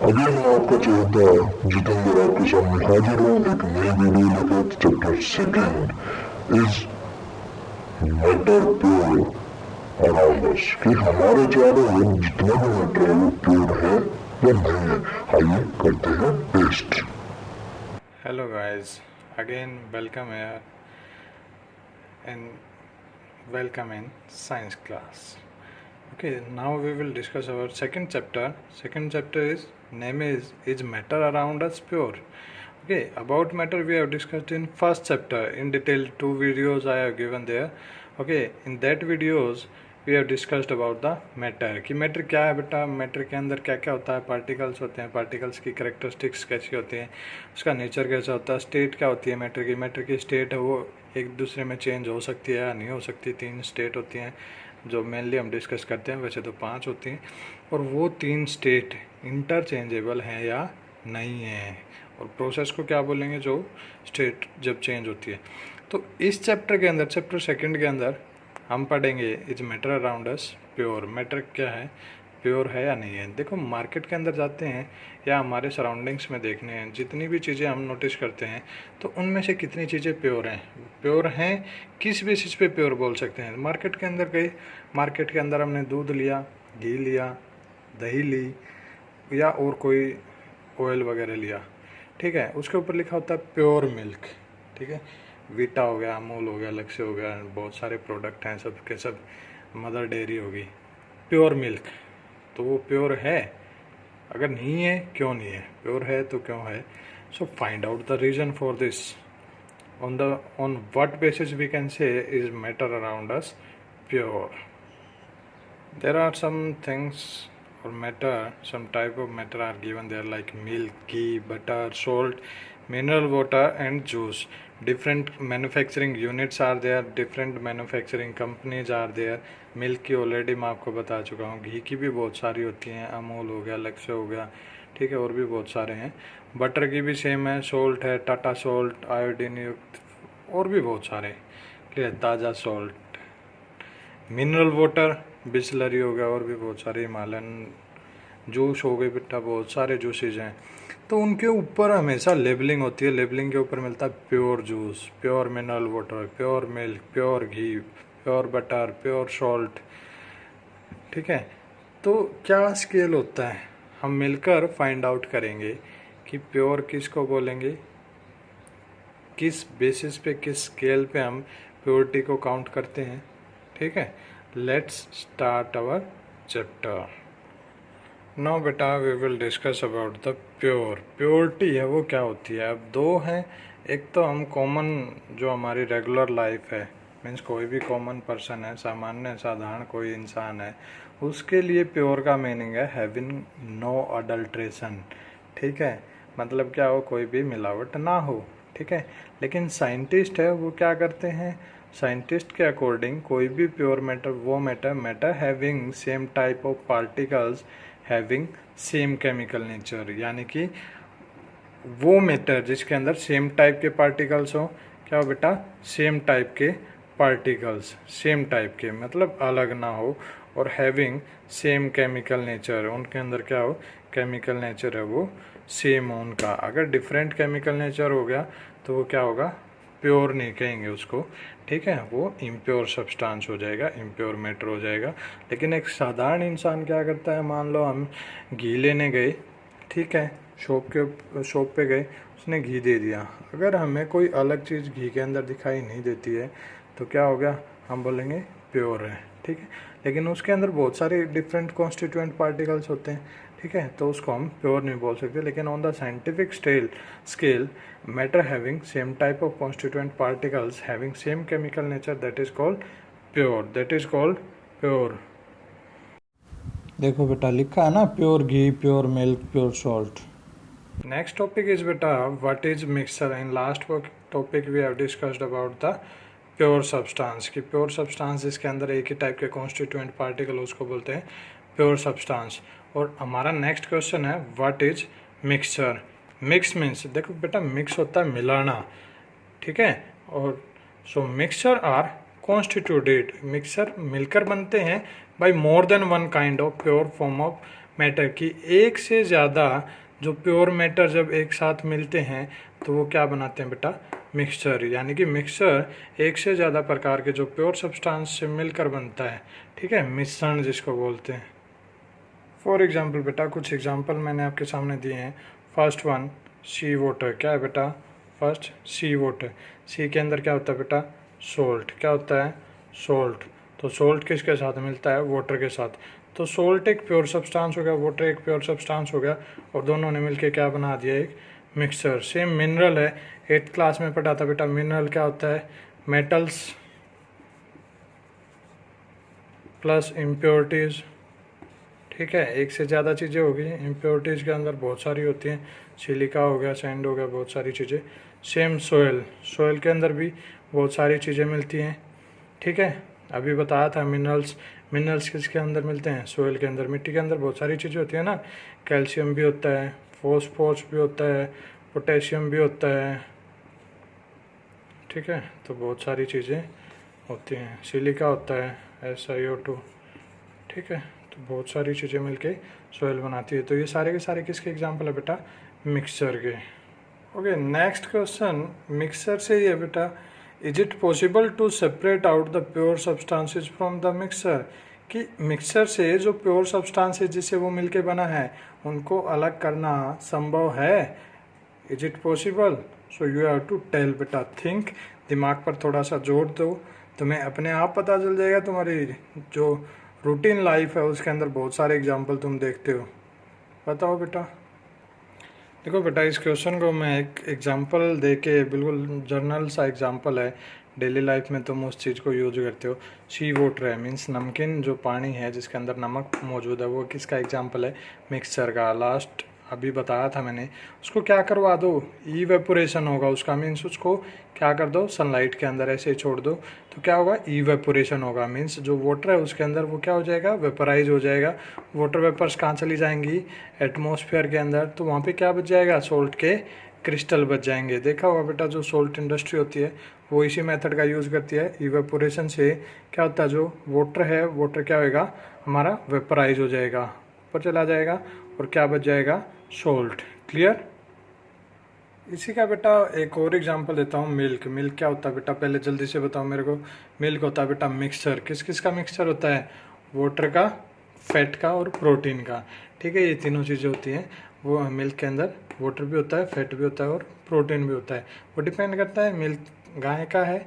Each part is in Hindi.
अभी मैं आपका चौथा जितेंद्र आपके सामने हाजिर हूँ एक नई वीडियो लेकर। Chapter second is matter pure around us, कि हमारे चारों ओर जितना भी मैटर है वो प्योर है या नहीं है। आइए करते हैं test. Hello guys, again welcome here and welcome in science class. Okay, now we will discuss our second chapter. Second chapter is name is matter around us pure. Okay, about matter we have discussed in first chapter in detail. Two videos I have given there. Okay, in that videos we have discussed about the matter कि मैटर क्या है बेटा, मैटर के अंदर क्या क्या होता है, पार्टिकल्स होते हैं, पार्टिकल्स की कैरेक्टरिस्टिक्स कैसी होती हैं, उसका नेचर कैसा होता है, स्टेट क्या होती है मैटर की स्टेट है वो एक दूसरे में चेंज हो सकती है या नहीं हो सकती। 3 स्टेट होती हैं जो मेनली हम डिस्कस करते हैं, वैसे तो 5 होती हैं, और वो 3 स्टेट इंटरचेंजेबल हैं या नहीं हैं, और प्रोसेस को क्या बोलेंगे जो स्टेट जब चेंज होती है। तो इस चैप्टर के अंदर, चैप्टर सेकंड के अंदर हम पढ़ेंगे is matter around us pure. Matter क्या है, प्योर है या नहीं है। देखो मार्केट के अंदर जाते हैं या हमारे सराउंडिंग्स में देखने हैं, जितनी भी चीज़ें हम नोटिस करते हैं तो उनमें से कितनी चीज़ें प्योर हैं, प्योर हैं किस बेसिस पे प्योर बोल सकते हैं। मार्केट के अंदर गए, मार्केट के अंदर हमने दूध लिया, घी लिया, दही ली या और कोई ऑयल वगैरह लिया, ठीक है, उसके ऊपर लिखा होता है प्योर मिल्क, ठीक है, वीटा हो गया, अमूल हो गया, लक्ष्य हो गया, बहुत सारे प्रोडक्ट हैं, सब के सब, मदर डेयरी होगी, प्योर मिल्क। तो वो प्योर है, अगर नहीं है क्यों नहीं है, प्योर है तो क्यों है। So find out the reason for this, on what basis we can say is matter around us pure. There are some things or matter, some type of matter are given there like milk, ghee, butter, salt, mineral water and juice. Different manufacturing units are there, different manufacturing companies are there. Milk की ऑलरेडी मैं आपको बता चुका हूँ, घी की भी बहुत सारी होती हैं, अमूल हो गया, लक्ष्य हो गया, ठीक है, और भी बहुत सारे हैं। बटर की भी सेम है, सोल्ट है, टाटा सोल्ट, आयोडीन युक्त, और भी बहुत सारे, ठीक है, ताज़ा सोल्ट। मिनरल वाटर बिस्लरी हो गया, और भी बहुत सारे, हिमालयन जूस हो गए बेटा, बहुत सारे जूसेज हैं। तो उनके ऊपर हमेशा लेबलिंग होती है, लेबलिंग के ऊपर मिलता है pure juice, pure mineral water, pure milk, pure ghee, pure butter, pure salt, ठीक है। तो क्या स्केल होता है, हम मिलकर फाइंड आउट करेंगे कि प्योर किसको बोलेंगे, किस बेसिस पे, किस स्केल पे हम प्योरिटी को काउंट करते हैं, ठीक है। Let's start our chapter. Now बेटा we will discuss about the pure. Purity है वो क्या होती है। अब दो हैं, एक तो हम कॉमन जो हमारी रेगुलर लाइफ है, मीन्स कोई भी कॉमन पर्सन है, सामान्य साधारण कोई इंसान है, उसके लिए प्योर का मीनिंग है हैविंग नो अडल्ट्रेशन, ठीक है, मतलब क्या हो, कोई भी मिलावट ना हो, ठीक है। लेकिन साइंटिस्ट है वो क्या करते हैं, साइंटिस्ट के अकॉर्डिंग कोई भी प्योर मैटर वो matter having same type of particles having same chemical nature, यानी कि वो मैटर जिसके अंदर सेम टाइप के पार्टिकल्स हो, क्या हो बेटा, सेम टाइप के पार्टिकल्स, सेम टाइप के मतलब अलग ना हो, और हैविंग सेम केमिकल नेचर, उनके अंदर क्या हो, केमिकल नेचर है वो सेम हो उनका। अगर डिफरेंट केमिकल नेचर हो गया तो वो क्या होगा, प्योर नहीं कहेंगे उसको, ठीक है, वो इम्प्योर सब्सटेंस हो जाएगा, इम्प्योर मैटर हो जाएगा। लेकिन एक साधारण इंसान क्या करता है, मान लो हम घी लेने गए, ठीक है, शॉप पे गए, उसने घी दे दिया, अगर हमें कोई अलग चीज़ घी के अंदर दिखाई नहीं देती है तो क्या हो गया, हम बोलेंगे प्योर है, ठीक है। लेकिन उसके अंदर बहुत सारे डिफरेंट कॉन्स्टिट्यूएंट पार्टिकल्स होते हैं, ठीक है, तो उसको हम प्योर नहीं बोल सकते। लेकिन on the scientific scale matter having same type of constituent particles having same chemical nature, that is called pure, that is called pure. देखो बेटा लिखा है ना, pure ghee, pure milk, pure salt. Next topic is बेटा what is mixture. In last topic we have discussed about the pure substance, कि प्योर सब्सटेंस जिसके अंदर एक ही टाइप के कॉन्स्टिट्यूएंट पार्टिकल, उसको बोलते हैं प्योर सब्सटेंस। और हमारा नेक्स्ट क्वेश्चन है what is mixture. Mix means, देखो बेटा मिक्स होता है मिलाना, ठीक है, और so mixture are constituted, mixture मिलकर बनते हैं by more than one kind of pure form of matter की एक से ज़्यादा जो प्योर मैटर जब एक साथ मिलते हैं तो वो क्या बनाते हैं बेटा, मिक्सचर। यानी कि मिक्सचर एक से ज़्यादा प्रकार के जो प्योर सब्सटेंस से मिलकर बनता है, ठीक है, मिश्रण जिसको बोलते हैं। फॉर एग्जाम्पल बेटा कुछ एग्जाम्पल मैंने आपके सामने दिए हैं। फर्स्ट वन सी वाटर, क्या है बेटा, फर्स्ट सी वाटर। सी के अंदर क्या होता है बेटा, सोल्ट। क्या होता है, सोल्ट। तो सोल्ट किसके साथ मिलता है, वाटर के साथ। तो सोल्ट एक प्योर सब्सटेंस हो गया, वाटर एक प्योर सब्सटेंस हो गया, और दोनों ने मिलके क्या बना दिया, एक मिक्सचर। सेम मिनरल है, 8th क्लास में पढ़ा था बेटा। मिनरल क्या होता है, मेटल्स प्लस इम्प्योरिटीज़, ठीक है, एक से ज़्यादा चीज़ें होगी। इम्प्योरिटीज़ के अंदर बहुत सारी होती हैं, सिलिका हो गया, सैंड हो गया, बहुत सारी चीज़ें। सेम सोयल, सोयल के अंदर भी बहुत सारी चीज़ें मिलती हैं, ठीक है। अभी बताया था मिनरल्स, मिनरल्स किसके अंदर मिलते हैं, सोयल के अंदर। मिट्टी के अंदर बहुत सारी चीज़ें होती है ना, कैल्शियम भी होता है, फॉस्फोरस भी होता है, पोटेशियम भी होता है, ठीक है। तो बहुत सारी चीज़ें होती हैं, सिलिका होता है, SiO2, ठीक है। तो बहुत सारी चीज़ें मिलके सोयल बनाती है। तो ये सारे के सारे किसके एग्जाम्पल है बेटा, मिक्सचर के। ओके, नेक्स्ट क्वेश्चन मिक्सचर से ही है बेटा, is it possible to separate out the pure substances from the mixture, कि मिक्सचर से जो प्योर सब्सटेंसेस जिससे वो मिलके बना है उनको अलग करना संभव है, is it possible. So you have to tell बेटा, थिंक, दिमाग पर थोड़ा सा जोर दो, तुम्हें अपने आप पता चल जाएगा। तुम्हारी जो रूटीन लाइफ है उसके अंदर बहुत सारे एग्जाम्पल तुम देखते हो। बताओ बेटा। देखो बेटा, इस क्वेश्चन को मैं एक एग्जांपल दे के, बिल्कुल जर्नल सा एग्जांपल है, डेली लाइफ में तुम उस चीज़ को यूज करते हो। सी वाटर है, मीन्स नमकीन जो पानी है जिसके अंदर नमक मौजूद है, वो किसका एग्जांपल है, मिक्सचर का। लास्ट अभी बताया था मैंने, उसको क्या करवा दो, इवेपोरेशन होगा उसका, मीन्स उसको क्या कर दो, सनलाइट के अंदर ऐसे ही छोड़ दो, तो क्या होगा, इवेपोरेशन होगा। मीन्स जो वाटर है उसके अंदर वो क्या हो जाएगा, वेपराइज हो जाएगा। वाटर वेपर्स कहाँ चली जाएंगी, एटमॉस्फेयर के अंदर, तो वहाँ पे क्या बच जाएगा, सोल्ट के क्रिस्टल बच जाएंगे। देखा होगा बेटा, जो सोल्ट इंडस्ट्री होती है वो इसी मेथड का यूज़ करती है। इवेपोरेशन से क्या होता है, जो वाटर है, वाटर क्या होएगा, हमारा वेपराइज हो जाएगा, ऊपर चला जाएगा, और क्या बच जाएगा, सोल्ट। क्लियर। इसी का बेटा एक और एग्जांपल देता हूँ, मिल्क। मिल्क क्या होता है बेटा, पहले जल्दी से बताओ मेरे को। मिल्क होता है बेटा मिक्सचर। किस किस का मिक्सचर होता है, वाटर का, फैट का और प्रोटीन का, ठीक है। ये तीनों चीज़ें होती हैं वो मिल्क के अंदर। वाटर भी होता है, फैट भी होता है और प्रोटीन भी होता है। वो डिपेंड करता है मिल्क गाय का है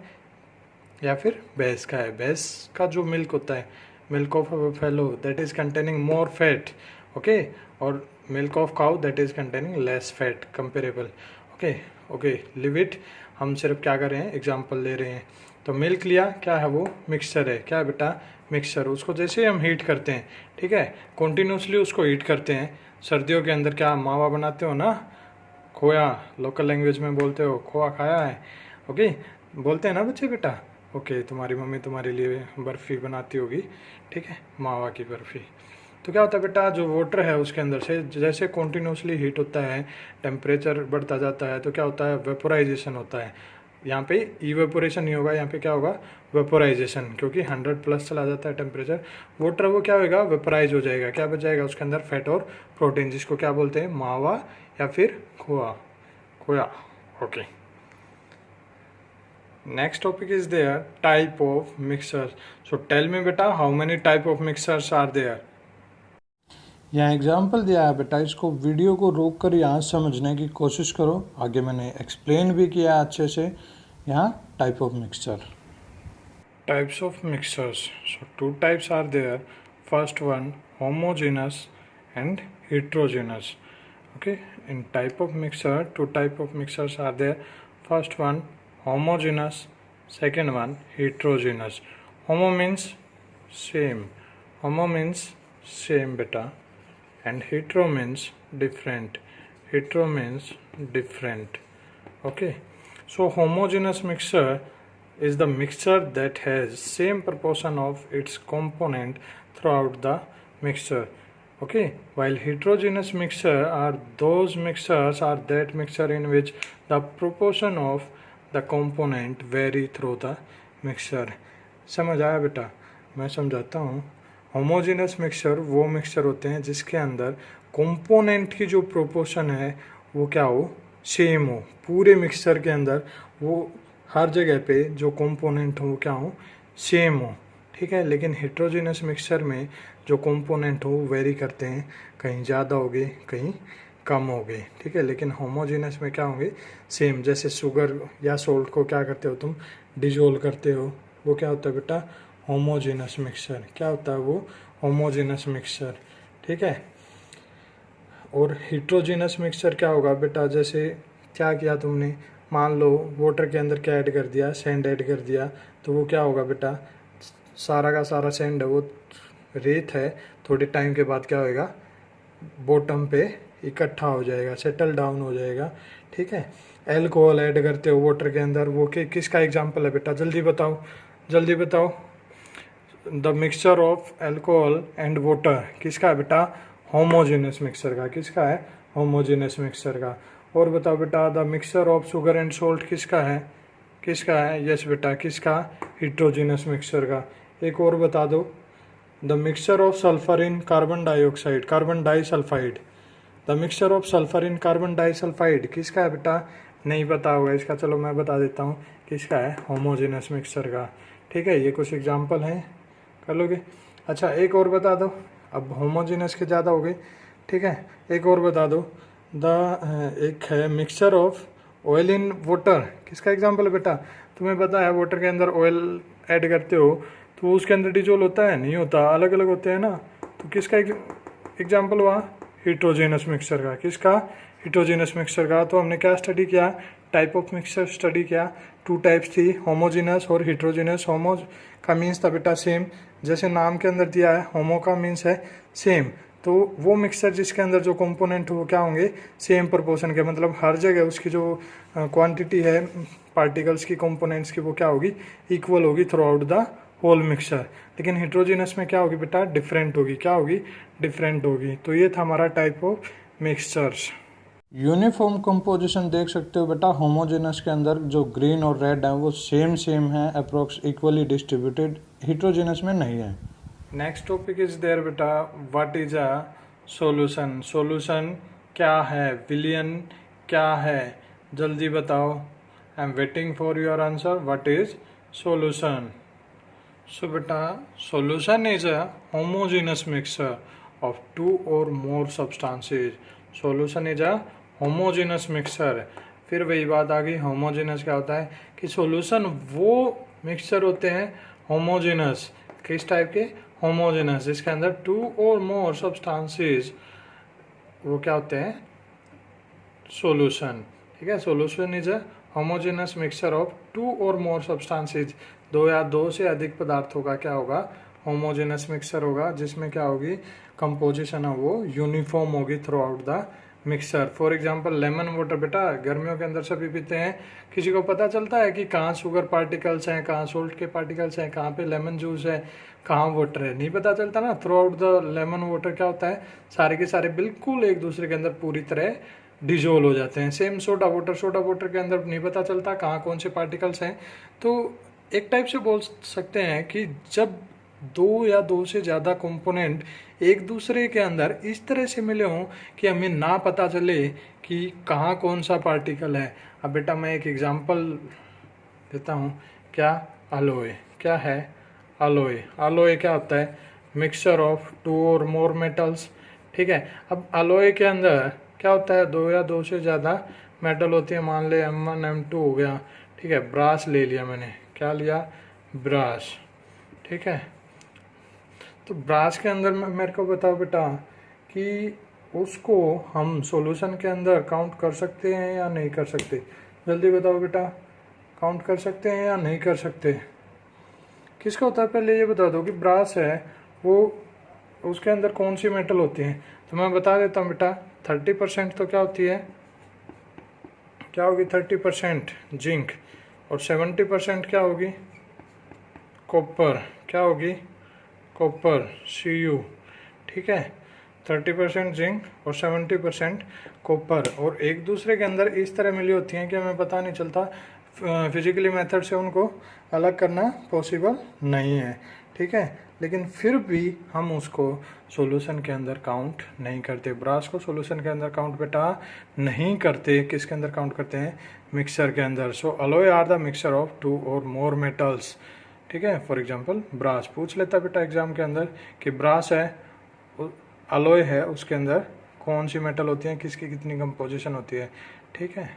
या फिर भैंस का है। भैंस का जो मिल्क होता है, milk of buffalo, that is containing more fat, okay, और milk of cow that is containing less fat comparable, okay. Okay, leave it. हम सिर्फ क्या कर रहे हैं, एग्जांपल ले रहे हैं। तो मिल्क लिया, क्या है वो, मिक्सचर है। क्या है बेटा, मिक्सचर। उसको जैसे ही हम हीट करते हैं, ठीक है, कंटिन्यूसली उसको हीट करते हैं। सर्दियों के अंदर क्या मावा बनाते हो ना, खोया, लोकल लैंग्वेज में बोलते हो, खोआ खाया है, ओके, बोलते हैं ना बच्चे बेटा। ओके, तुम्हारी मम्मी तुम्हारे लिए बर्फ़ी बनाती होगी, ठीक है, मावा की बर्फ़ी। तो क्या होता है बेटा, जो वाटर है उसके अंदर से जैसे कंटिन्यूसली हीट होता है, टेम्परेचर बढ़ता जाता है, तो क्या होता है, वेपोराइजेशन होता है। यहाँ पे इवेपोरेशन नहीं होगा, यहाँ पे क्या होगा, वेपोराइजेशन, क्योंकि 100+ चला जाता है टेम्परेचर। वाटर वो क्या होगा, वेपोराइज हो जाएगा। क्या बच जाएगा उसके अंदर, फैट और प्रोटीन, जिसको क्या बोलते हैं, मावा या फिर खोआ, खोया, okay. Next topic is there type of mixers. So tell me बेटा, how many type of mixers are there? यहाँ एग्जाम्पल दिया है बेटा, इसको वीडियो को रोक कर यहाँ समझने की कोशिश करो। आगे मैंने एक्सप्लेन भी किया अच्छे से। यहाँ type of mixture, types of mixtures. So 2 types are there. First one homogeneous and heterogeneous. Okay, in type of mixer, 2 type of mixers are there. First one homogeneous, second one heterogeneous. Homo means same, homo means same beta, and hetero means different, hetero means different. Okay, so homogeneous mixture is the mixture that has same proportion of its component throughout the mixture. Okay, while heterogeneous mixture are those mixtures are that mixture in which the proportion of the component vary through the mixture. समझ आया बेटा, मैं समझाता हूँ। होमोजेनस मिक्सचर वो मिक्सचर होते हैं जिसके अंदर कंपोनेंट की जो प्रोपोर्शन है वो क्या हो, सेम हो। पूरे मिक्सचर के अंदर वो हर जगह पे जो कंपोनेंट हो वो क्या हो, सेम हो। ठीक है, लेकिन हेट्रोजेनस मिक्सचर में जो कंपोनेंट हो वेरी करते हैं, कहीं ज़्यादा हो गए कहीं कम हो गए। ठीक है, लेकिन होमोजेनस में क्या होंगे, सेम। जैसे शुगर या सोल्ट को क्या करते हो तुम, डिजोल्व करते हो, वो क्या होता है बेटा, होमोजेनस मिक्सचर। क्या होता है वो, होमोजेनस मिक्सचर। ठीक है, और हेट्रोजेनस मिक्सचर क्या होगा बेटा, जैसे क्या किया तुमने, मान लो वाटर के अंदर क्या ऐड कर दिया, सैंड ऐड कर दिया, तो वो क्या होगा बेटा, सारा का सारा सैंड है वो रेत है, थोड़े टाइम के बाद क्या होएगा, बॉटम पे इकट्ठा हो जाएगा, सेटल डाउन हो जाएगा। ठीक है, एल्कोहल ऐड करते हो वाटर के अंदर, वो किसका एग्जांपल है बेटा, जल्दी बताओ, जल्दी बताओ। The mixture of alcohol and water किसका है बेटा, होमोजेनस मिक्सचर का। किसका है, होमोजेनस मिक्सचर का। और बताओ बेटा, the mixture of sugar and salt किसका है, किसका है, यस बेटा, किसका, हेट्रोजेनस मिक्सचर का। एक और बता दो, the mixture of sulphur in carbon dioxide, carbon disulphide, the mixture of sulphur in carbon disulphide किसका है बेटा, नहीं पता होगा इसका, चलो मैं बता देता हूँ किसका है, होमोजेनस मिक्सचर का। ठीक है, ये कुछ एग्जांपल हैं, कर लोगे। अच्छा एक और बता दो, अब होमोजेनस के ज़्यादा हो गए। ठीक है, एक और बता दो, एक है mixture of oil in water, किसका एग्जांपल है बेटा, तुम्हें पता है वाटर के अंदर ऑयल ऐड करते हो तो उसके अंदर डिजोल होता है, नहीं होता, अलग अलग होते हैं ना, तो किसका एग्जांपल हुआ, हेट्रोजेनस मिक्सचर का। किसका, हेट्रोजेनस मिक्सचर का। तो हमने क्या स्टडी किया, टाइप ऑफ मिक्सचर स्टडी किया, 2 टाइप्स थी, होमोजेनस और हेट्रोजेनस। होमो का मीन्स था बेटा सेम, जैसे नाम के अंदर दिया है, होमो का मीन्स है सेम, तो वो मिक्सचर जिसके अंदर जो कंपोनेंट वो क्या होंगे, सेम प्रोपोर्शन के, मतलब हर जगह उसकी जो क्वांटिटी है पार्टिकल्स की, कंपोनेंट्स की, वो क्या होगी, इक्वल होगी throughout the whole mixture. लेकिन हेट्रोजेनस में क्या होगी बेटा, डिफरेंट होगी, क्या होगी, डिफरेंट होगी। तो ये था हमारा type of mixtures. Uniform composition देख सकते हो बेटा, होमोजेनस के अंदर जो ग्रीन और रेड है वो सेम है, अप्रोक्स इक्वली डिस्ट्रीब्यूटेड, हेट्रोजेनस में नहीं है। नेक्स्ट टॉपिक इज देयर बेटा, what is a solution, solution क्या है, विलियन क्या है, जल्दी बताओ, I am waiting for your answer, what is solution. So beta, solution is a homogeneous mixture of 2 or more substances. Solution is a homogeneous mixture. फिर वही बात आ गई, homogeneous क्या होता है कि solution वो mixture होते हैं homogeneous, किस टाइप के, homogeneous, जिसके अंदर 2 or more substances वो क्या होते हैं, solution। ठीक है, solution is a homogeneous mixture of 2 or more substances, 2 या 2 से अधिक पदार्थों का क्या होगा, होमोजेनस मिक्सचर होगा, जिसमें क्या होगी, कंपोजिशन है वो यूनिफॉर्म होगी throughout the mixture. For example lemon water बेटा, गर्मियों के अंदर सभी पीते हैं, किसी को पता चलता है कि कहाँ शुगर पार्टिकल्स हैं, कहाँ सोल्ट के पार्टिकल्स हैं, कहाँ पे लेमन जूस है, कहाँ वाटर है, नहीं पता चलता ना। Through out the lemon water क्या होता है, सारे के सारे बिल्कुल एक दूसरे के अंदर पूरी तरह डिजोल्व हो जाते हैं। सेम सोडा वाटर के अंदर नहीं पता चलता कहाँ कौन से पार्टिकल्स हैं। तो एक टाइप से बोल सकते हैं कि जब 2 या 2 से ज़्यादा कंपोनेंट एक दूसरे के अंदर इस तरह से मिले हों कि हमें ना पता चले कि कहाँ कौन सा पार्टिकल है। अब बेटा मैं एक एग्जांपल देता हूँ, क्या, अलॉय, क्या है, अलॉय। अलॉय क्या होता है, मिक्सचर ऑफ 2 और मोर मेटल्स। ठीक है, अब अलॉय के अंदर क्या होता है, 2 या 2 से ज़्यादा मेटल होती है, मान ले M1 M2 हो गया। ठीक है, ब्रास ले लिया मैंने, क्या लिया, ब्रास। ठीक है, तो ब्रास के अंदर मेरे को बताओ बेटा कि उसको हम सॉल्यूशन के अंदर काउंट कर सकते हैं या नहीं कर सकते, जल्दी बताओ बेटा, काउंट कर सकते हैं या नहीं कर सकते, किसका होता है, पहले ये बता दो कि ब्रास है वो उसके अंदर कौन सी मेटल होती हैं। तो मैं बता देता हूँ बेटा, 30% तो क्या होती है, क्या होगी, 30% जिंक, और 70% क्या होगी, कॉपर, क्या होगी, कॉपर, Cu। ठीक है, 30% जिंक और 70% कॉपर, और एक दूसरे के अंदर इस तरह मिली होती हैं कि हमें पता नहीं चलता, फिजिकली मेथड से उनको अलग करना पॉसिबल नहीं है। ठीक है, लेकिन फिर भी हम उसको सॉल्यूशन के अंदर काउंट नहीं करते। ब्रास को सॉल्यूशन के अंदर काउंट बेटा नहीं करते। किसके अंदर काउंट करते हैं? मिक्सचर के अंदर। So alloy are the mixture of two or more metals, ठीक है। फॉर एग्जांपल ब्रास पूछ लेता बेटा एग्जाम के अंदर कि ब्रास है, अलॉय है, उसके अंदर कौन सी मेटल होती है, किसकी कितनी कंपोजिशन होती है, ठीक है।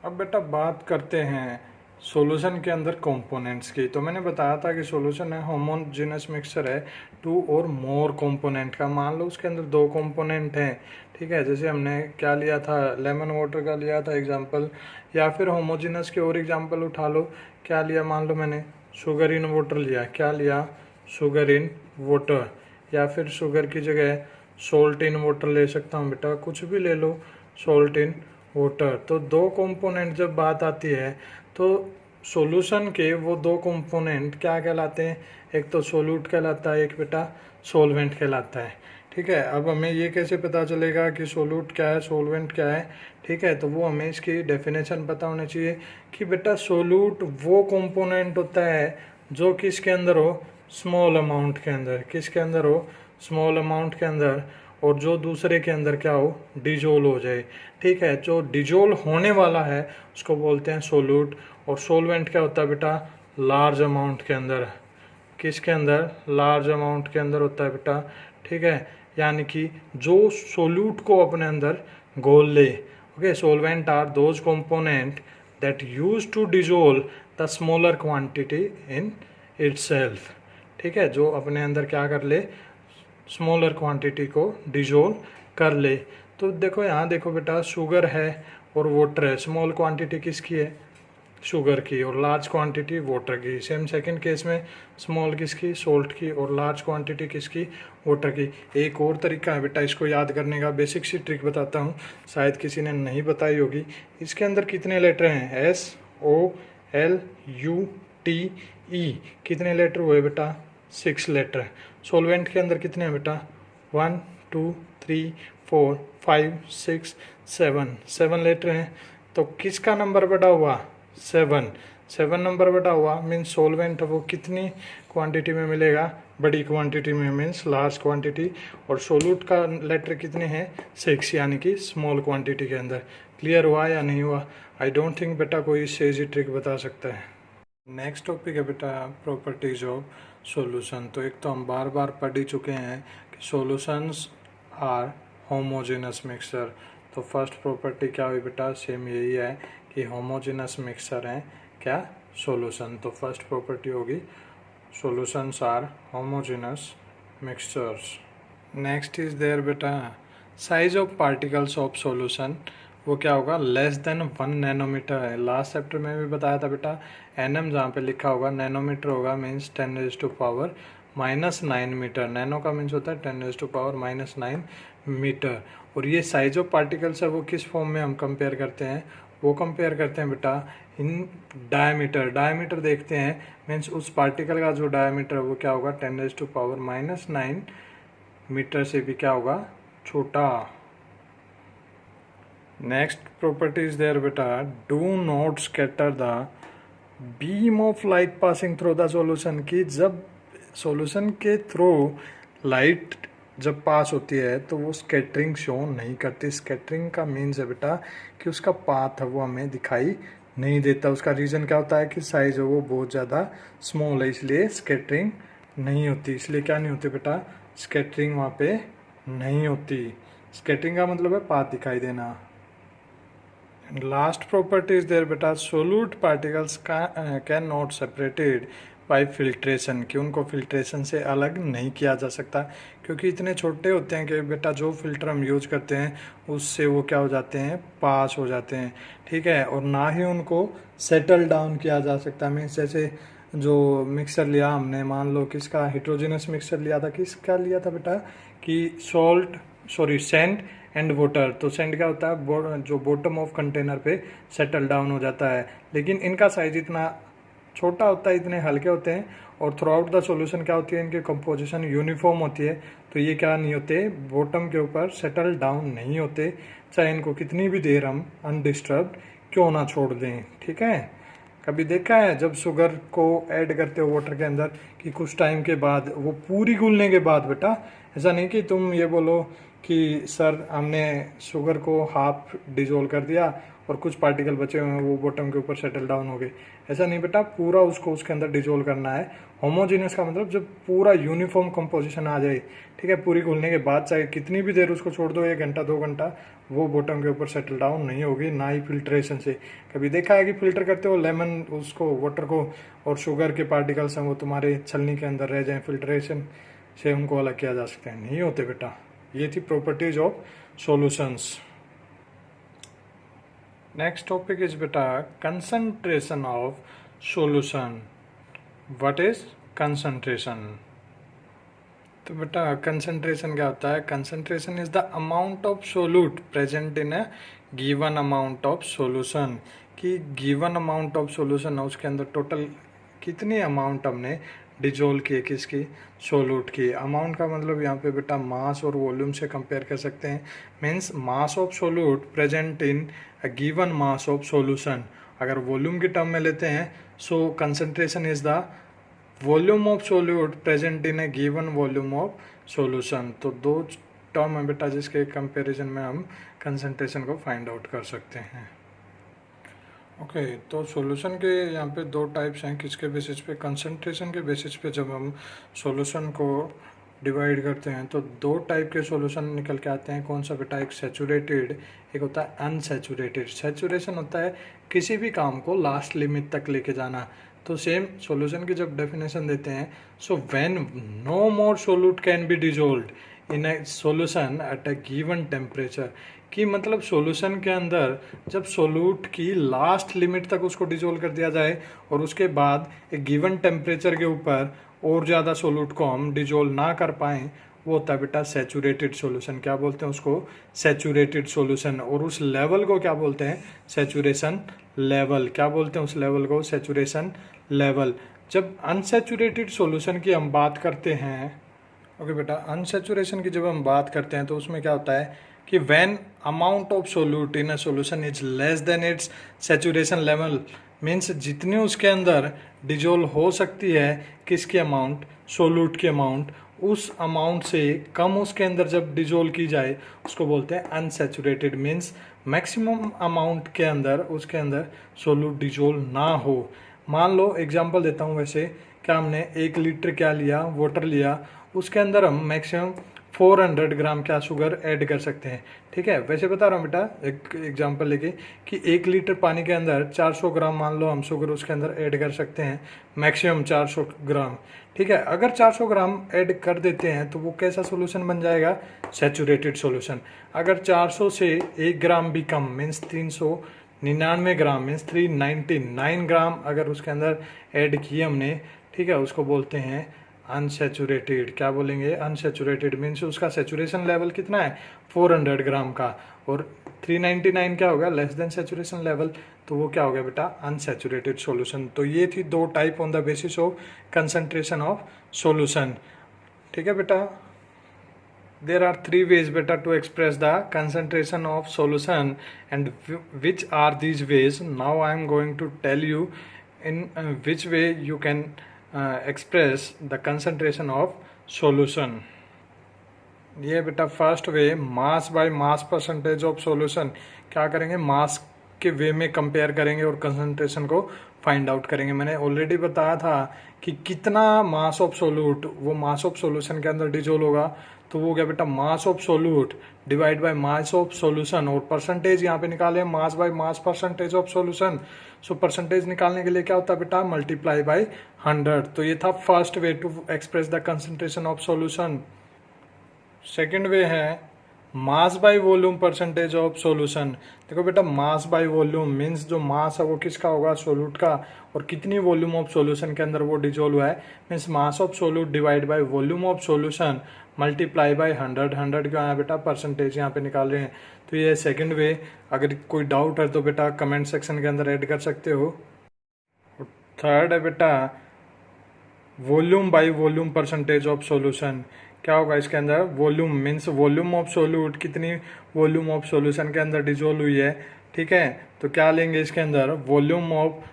अब बेटा बात करते हैं सॉल्यूशन के अंदर कंपोनेंट्स की। तो मैंने बताया था कि सॉल्यूशन है होमोजेनस मिक्सचर है टू और मोर कंपोनेंट का। मान लो उसके अंदर दो कंपोनेंट हैं, ठीक है। जैसे हमने क्या लिया था, लेमन वाटर का लिया था एग्जांपल, या फिर होमोजेनस के और एग्जांपल उठा लो। क्या लिया, मान लो मैंने शुगर इन वाटर लिया। क्या लिया? Sugar in water. या फिर शुगर की जगह सोल्ट इन वाटर ले सकता हूँ बेटा, कुछ भी ले लो, सोल्ट इन वाटर। तो दो कंपोनेंट जब बात आती है तो सॉल्यूशन के वो दो कंपोनेंट क्या कहलाते हैं? एक तो सोल्यूट कहलाता है, एक बेटा सोलवेंट कहलाता है, ठीक है। अब हमें ये कैसे पता चलेगा कि सोल्यूट क्या है, सोलवेंट क्या है, ठीक है। तो वो हमें इसकी डेफिनेशन पता होनी चाहिए कि बेटा सोल्यूट वो कंपोनेंट होता है जो किसके अंदर हो? स्मॉल अमाउंट के अंदर। किसके अंदर हो? स्मॉल अमाउंट के अंदर। और जो दूसरे के अंदर क्या हो? डिजोल हो जाए, ठीक है। जो डिजोल होने वाला है उसको बोलते हैं सोल्यूट। और सोलवेंट क्या होता है बेटा? लार्ज अमाउंट के अंदर। किसके अंदर? लार्ज अमाउंट के अंदर होता है बेटा, ठीक है। यानी कि जो सोल्यूट को अपने अंदर घोल ले। Okay, solvent are those component that use to dissolve the smaller quantity in itself, ठीक है। जो अपने अंदर क्या कर ले? स्मॉलर क्वांटिटी को डिजोल्व कर ले। तो देखो यहाँ देखो बेटा, शुगर है और वाटर है। स्मॉल क्वांटिटी किसकी है? शुगर की। और लार्ज क्वांटिटी वाटर की। सेम सेकंड केस में स्मॉल किसकी? सोल्ट की। और लार्ज क्वांटिटी किसकी? वाटर की। एक और तरीका है बेटा इसको याद करने का, बेसिक सी ट्रिक बताता हूँ, शायद किसी ने नहीं बताई होगी। इसके अंदर कितने लेटर हैं? SOLUTE। कितने लेटर हुए बेटा? 6 लेटर। सोलवेंट के अंदर कितने हैं बेटा? 1 2 3 4 5 6 7 लेटर हैं। तो किसका नंबर बढ़ा हुआ? 7 नंबर बढ़ा हुआ मीन्स सोलवेंट वो कितनी क्वांटिटी में मिलेगा? बड़ी क्वांटिटी में, मीन्स लार्ज क्वांटिटी। और सोल्यूट का लेटर कितने हैं? 6, यानी कि स्मॉल क्वांटिटी के अंदर। क्लियर हुआ या नहीं हुआ? आई डोंट थिंक बेटा कोई सेजी ट्रिक बता सकता है। नेक्स्ट टॉपिक है बेटा प्रॉपर्टीज ऑफ सॉल्यूशन। तो एक तो हम बार बार पढ़ ही चुके हैं कि सॉल्यूशंस आर होमोजेनस मिक्सचर। तो फर्स्ट प्रॉपर्टी क्या हुई बेटा? सेम यही है कि होमोजेनस मिक्सचर है क्या? सॉल्यूशन। तो फर्स्ट प्रॉपर्टी होगी solutions are homogeneous mixtures. Next is there बेटा size of particles of solution. वो क्या होगा? लेस देन 1 नैनोमीटर है। लास्ट चैप्टर में भी बताया था बेटा, एनएम जहाँ पे लिखा होगा नैनोमीटर होगा मीन्स 10⁻⁻⁹ मीटर। नैनो का मीन्स होता है 10⁻⁻⁹ मीटर। और ये साइज ऑफ पार्टिकल्स है वो किस फॉर्म में हम कंपेयर करते हैं? वो कंपेयर करते हैं बेटा इन डायमीटर। डायमीटर देखते हैं मीन्स उस पार्टिकल का जो डायमीटर है वो क्या होगा? 10⁻⁹ मीटर से भी क्या होगा? छोटा। नेक्स्ट प्रॉपर्टी इज देयर बेटा, do not scatter the beam of light passing through the solution. की जब सॉल्यूशन के थ्रू लाइट जब पास होती है तो वो स्कैटरिंग शो नहीं करती। स्कैटरिंग का मीन्स है बेटा कि उसका पाथ है वो हमें दिखाई नहीं देता। उसका रीज़न क्या होता है कि साइज है वो बहुत ज़्यादा स्मॉल है, इसलिए स्कैटरिंग नहीं होती। इसलिए क्या नहीं होती बेटा? स्कैटरिंग वहाँ पे नहीं होती। स्कैटरिंग का मतलब है पाथ दिखाई देना। लास्ट प्रॉपर्टी इज देयर बेटा, solute particles can not separated by filtration. कि उनको फिल्ट्रेशन से अलग नहीं किया जा सकता क्योंकि इतने छोटे होते हैं कि बेटा जो फिल्टर हम यूज करते हैं उससे वो क्या हो जाते हैं? पास हो जाते हैं, ठीक है। और ना ही उनको सेटल डाउन किया जा सकता। मीन्स जैसे जो मिक्सर लिया हमने, मान लो किसका? हेट्रोजेनस मिक्सर लिया था। किसका लिया था बेटा? कि सैंड एंड वाटर। तो सैंड क्या होता है? जो बॉटम ऑफ कंटेनर पे सेटल डाउन हो जाता है। लेकिन इनका साइज इतना छोटा होता है, इतने हल्के होते हैं। और थ्रू आउट द सॉल्यूशन क्या होती है? इनकी कंपोजिशन यूनिफॉर्म होती है। तो ये क्या नहीं होते? बॉटम के ऊपर सेटल डाउन नहीं होते, चाहे इनको कितनी भी देर हम अनडिस्टर्ब्ड क्यों ना छोड़ दें, ठीक है। कभी देखा है जब शुगर को ऐड करते हो वाटर के अंदर कि कुछ टाइम के बाद वो पूरी घुलने के बाद बेटा, ऐसा नहीं कि तुम ये बोलो कि सर हमने शुगर को हाफ डिजोल्व कर दिया और कुछ पार्टिकल बचे हुए हैं वो बॉटम के ऊपर सेटल डाउन हो गए। ऐसा नहीं बेटा, पूरा उसको उसके अंदर डिजोल्व करना है। होमोजीनियस का मतलब जब पूरा यूनिफॉर्म कंपोजिशन आ जाए, ठीक है, पूरी घुलने के बाद चाहे कितनी भी देर उसको छोड़ दो, 1 घंटा 2 घंटा, वो बॉटम के ऊपर सेटल डाउन नहीं होगी, ना ही फिल्ट्रेशन से। कभी देखा है कि फिल्टर करते हो लेमन उसको वाटर को और शुगर के पार्टिकल्स हैं वो तुम्हारे छलनी के अंदर रह जाएं, फिल्ट्रेशन से उनको अलग किया जा सकते हैं? नहीं होते बेटा। ये थी properties of solutions. Next topic is बेटा concentration of solution. What is concentration? तो बेटा कंसंट्रेशन क्या होता है? Concentration is the amount of solute present in a given amount of solution. कि गिवन अमाउंट ऑफ सॉल्यूशन है उसके अंदर टोटल कितनी अमाउंट हमने डिजोल्व की, किसकी? सोल्यूट की। अमाउंट का मतलब यहाँ पे बेटा मास और वॉल्यूम से कंपेयर कर सकते हैं। Means mass of solute present in a given mass of solution. अगर वॉल्यूम की टर्म में लेते हैं so concentration is the volume of solute present in a given volume of solution. तो दो टर्म है बेटा जिसके कंपैरिजन में हम कंसंट्रेशन को फाइंड आउट कर सकते हैं। ओके तो सॉल्यूशन के यहाँ पे दो टाइप्स हैं। किसके बेसिस पे? कंसंट्रेशन के बेसिस पे जब हम सॉल्यूशन को डिवाइड करते हैं तो दो टाइप के सॉल्यूशन निकल के आते हैं। कौन सा बेटा? एक सैचुरेटेड, एक होता है अनसैचुरेटेड। सैचुरेशन होता है किसी भी काम को लास्ट लिमिट तक लेके जाना। तो सेम सॉल्यूशन की जब डेफिनेशन देते हैं, so when no more solute can be dissolved in a solution at a given temperature. कि मतलब सॉल्यूशन के अंदर जब सोल्यूट की लास्ट लिमिट तक उसको डिजोल्व कर दिया जाए और उसके बाद एक गिवन टेम्परेचर के ऊपर और ज़्यादा सोल्यूट को हम डिजोल्व ना कर पाएँ, वो होता है बेटा सैचुरेटेड सॉल्यूशन। क्या बोलते हैं उसको? Saturated solution. और उस लेवल को क्या बोलते हैं? Saturation level. क्या बोलते हैं उस लेवल को? Saturation level. जब अनसैचुरेटेड सॉल्यूशन की हम बात करते हैं, ओके बेटा, अनसैचुरेशन की जब हम बात करते हैं तो उसमें क्या होता है कि when amount of solute in a solution is less than it's saturation level, means जितनी उसके अंदर डिजोल्व हो सकती है, किसकी अमाउंट? सोल्यूट की अमाउंट, उस अमाउंट से कम उसके अंदर जब डिजोल्व की जाए उसको बोलते हैं अनसैचुरेटेड। मीन्स मैक्सिमम अमाउंट के अंदर उसके अंदर सोल्यूट डिजोल्व ना हो। मान लो एग्जांपल देता हूँ, वैसे क्या हमने 1 लीटर क्या लिया? वाटर लिया। उसके अंदर हम मैक्सिमम 400 ग्राम क्या शुगर ऐड कर सकते हैं। ठीक है, वैसे बता रहा हूँ बेटा एक एग्जांपल लेके कि 1 लीटर पानी के अंदर 400 ग्राम मान लो हम शुगर उसके अंदर ऐड कर सकते हैं, मैक्सिमम 400 ग्राम। ठीक है, अगर 400 ग्राम ऐड कर देते हैं तो वो कैसा सोल्यूशन बन जाएगा? Saturated solution. अगर 400 से 1 ग्राम भी कम, मीन्स 399 ग्राम, मीन्स 399 ग्राम अगर उसके अंदर ऐड किए हमने, ठीक है, उसको बोलते हैं अनसैचुरेटेड। क्या बोलेंगे? अनसैचुरेटेड। मीन्स उसका सैचुरेशन लेवल कितना है? 400 ग्राम का। और 399 क्या होगा? Less then saturation level. तो वो क्या हो गया बेटा? Unsaturated solution. तो ये थी दो type on the basis of concentration of solution. ठीक है बेटा, there are 3 ways beta to express the concentration of solution, and which are these ways? Now I am going to tell you in which way you can express the concentration of solution. ये बेटा first way, mass by mass percentage of solution. क्या करेंगे? मास के वे में कंपेयर करेंगे और कंसंट्रेशन को फाइंड आउट करेंगे। मैंने ऑलरेडी बताया था कि कितना मास ऑफ सोल्यूट वो मास ऑफ सॉल्यूशन के अंदर डिजोल्व होगा, तो वो क्या बेटा? Mass of solute divide by mass of solution. और परसेंटेज यहाँ पे निकाले, mass by mass percentage of solution. So percentage निकालने के लिए क्या होता है बेटा? Multiply by 100। तो ये था first way to express the concentration of solution. Second way है mass by volume percentage of solution. देखो बेटा, मास बाय वॉल्यूम मीन्स जो मास है वो किसका होगा? सोल्यूट का। और कितनी वॉल्यूम ऑफ सॉल्यूशन के अंदर वो डिजोल्व है, means mass of solute divide by volume of solution multiply by 100। 100 क्यों आया बेटा? परसेंटेज यहाँ पे निकाल रहे हैं। तो ये सेकेंड वे। अगर कोई डाउट है तो बेटा कमेंट सेक्शन के अंदर ऐड कर सकते हो। थर्ड है बेटा volume by volume percentage of solution. क्या होगा इसके अंदर? Volume means volume of solute, कितनी वॉल्यूम ऑफ सॉल्यूशन के अंदर डिजोल्व हुई है, ठीक है, तो क्या लेंगे इसके अंदर, वॉल्यूम ऑफ